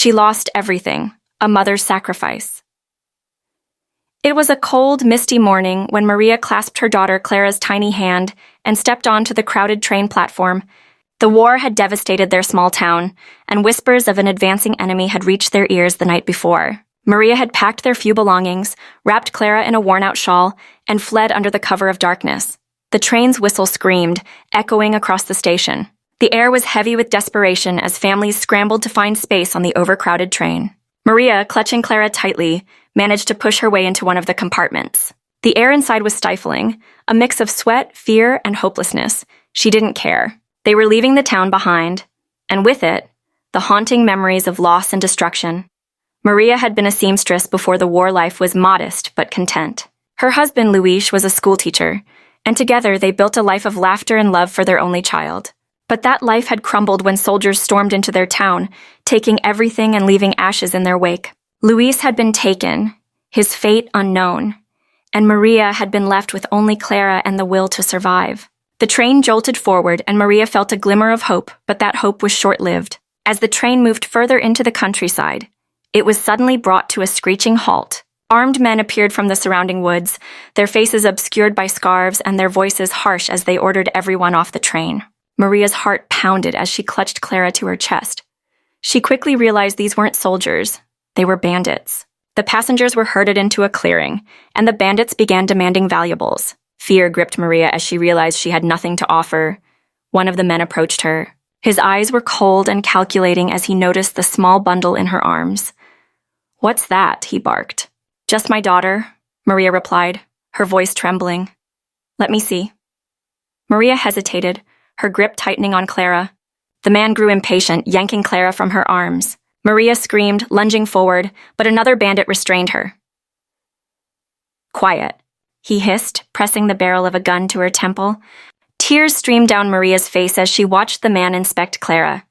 She lost everything, a mother's sacrifice. It was a cold, misty morning when Maria clasped her daughter Clara's tiny hand and stepped onto the crowded train platform. The war had devastated their small town, and whispers of an advancing enemy had reached their ears the night before. Maria had packed their few belongings, wrapped Clara in a worn-out shawl, and fled under the cover of darkness. The train's whistle screamed, echoing across the station. The air was heavy with desperation as families scrambled to find space on the overcrowded train. Maria, clutching Clara tightly, managed to push her way into one of the compartments. The air inside was stifling, a mix of sweat, fear, and hopelessness. She didn't care. They were leaving the town behind, and with it, the haunting memories of loss and destruction. Maria had been a seamstress before the war life was modest but content. Her husband, Luis, was a schoolteacher, and together they built a life of laughter and love for their only child. But that life had crumbled when soldiers stormed into their town, taking everything and leaving ashes in their wake. Luis had been taken, his fate unknown, and Maria had been left with only Clara and the will to survive. The train jolted forward, and Maria felt a glimmer of hope, but that hope was short-lived. As the train moved further into the countryside, it was suddenly brought to a screeching halt. Armed men appeared from the surrounding woods, their faces obscured by scarves and their voices harsh as they ordered everyone off the train. Maria's heart pounded as she clutched Clara to her chest. She quickly realized these weren't soldiers. They were bandits. The passengers were herded into a clearing, and the bandits began demanding valuables. Fear gripped Maria as she realized she had nothing to offer. One of the men approached her. His eyes were cold and calculating as he noticed the small bundle in her arms. "What's that?" he barked. "Just my daughter," Maria replied, her voice trembling. "Let me see." Maria hesitated, her grip tightening on Clara. The man grew impatient, yanking Clara from her arms. Maria screamed, lunging forward, but another bandit restrained her. "Quiet," he hissed, pressing the barrel of a gun to her temple. Tears streamed down Maria's face as she watched the man inspect Clara.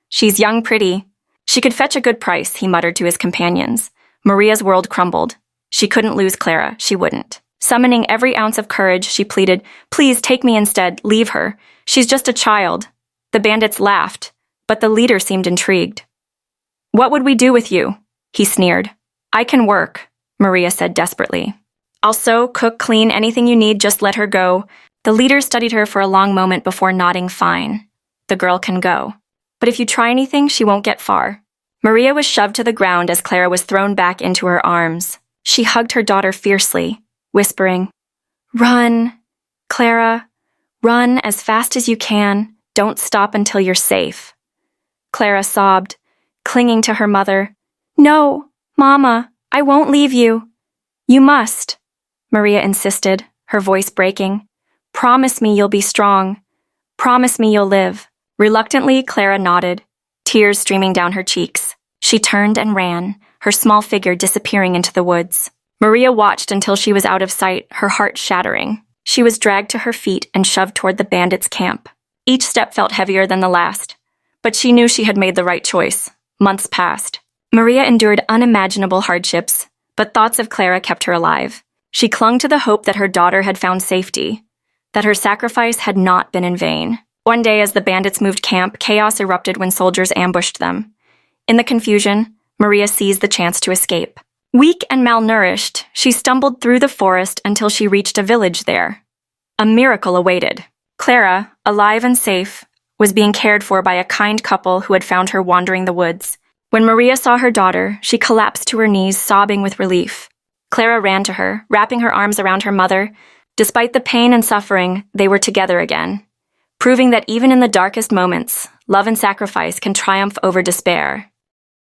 "She's young, pretty. She could fetch a good price," he muttered to his companions. Maria's world crumbled. She couldn't lose Clara. She wouldn't. Summoning every ounce of courage, she pleaded, "Please take me instead. Leave her. She's just a child." The bandits laughed, but the leader seemed intrigued. "What would we do with you?" he sneered. "I can work," Maria said desperately. "I'll sew, cook, clean, anything you need, just let her go." The leader studied her for a long moment before nodding fine. "The girl can go. But if you try anything, she won't get far." Maria was shoved to the ground as Clara was thrown back into her arms. She hugged her daughter fiercely, whispering, "Run, Clara, run as fast as you can. Don't stop until you're safe." Clara sobbed, clinging to her mother. "No, Mama, I won't leave you." "You must," Maria insisted, her voice breaking. "Promise me you'll be strong. Promise me you'll live." Reluctantly, Clara nodded, tears streaming down her cheeks. She turned and ran, her small figure disappearing into the woods. Maria watched until she was out of sight, her heart shattering. She was dragged to her feet and shoved toward the bandits' camp. Each step felt heavier than the last, but she knew she had made the right choice. Months passed. Maria endured unimaginable hardships, but thoughts of Clara kept her alive. She clung to the hope that her daughter had found safety, that her sacrifice had not been in vain. One day, as the bandits moved camp, chaos erupted when soldiers ambushed them. In the confusion, Maria seized the chance to escape. Weak and malnourished, she stumbled through the forest until she reached a village there. A miracle awaited. Clara, alive and safe, was being cared for by a kind couple who had found her wandering the woods. When Maria saw her daughter, she collapsed to her knees, sobbing with relief. Clara ran to her, wrapping her arms around her mother. Despite the pain and suffering, they were together again, proving that even in the darkest moments, love and sacrifice can triumph over despair.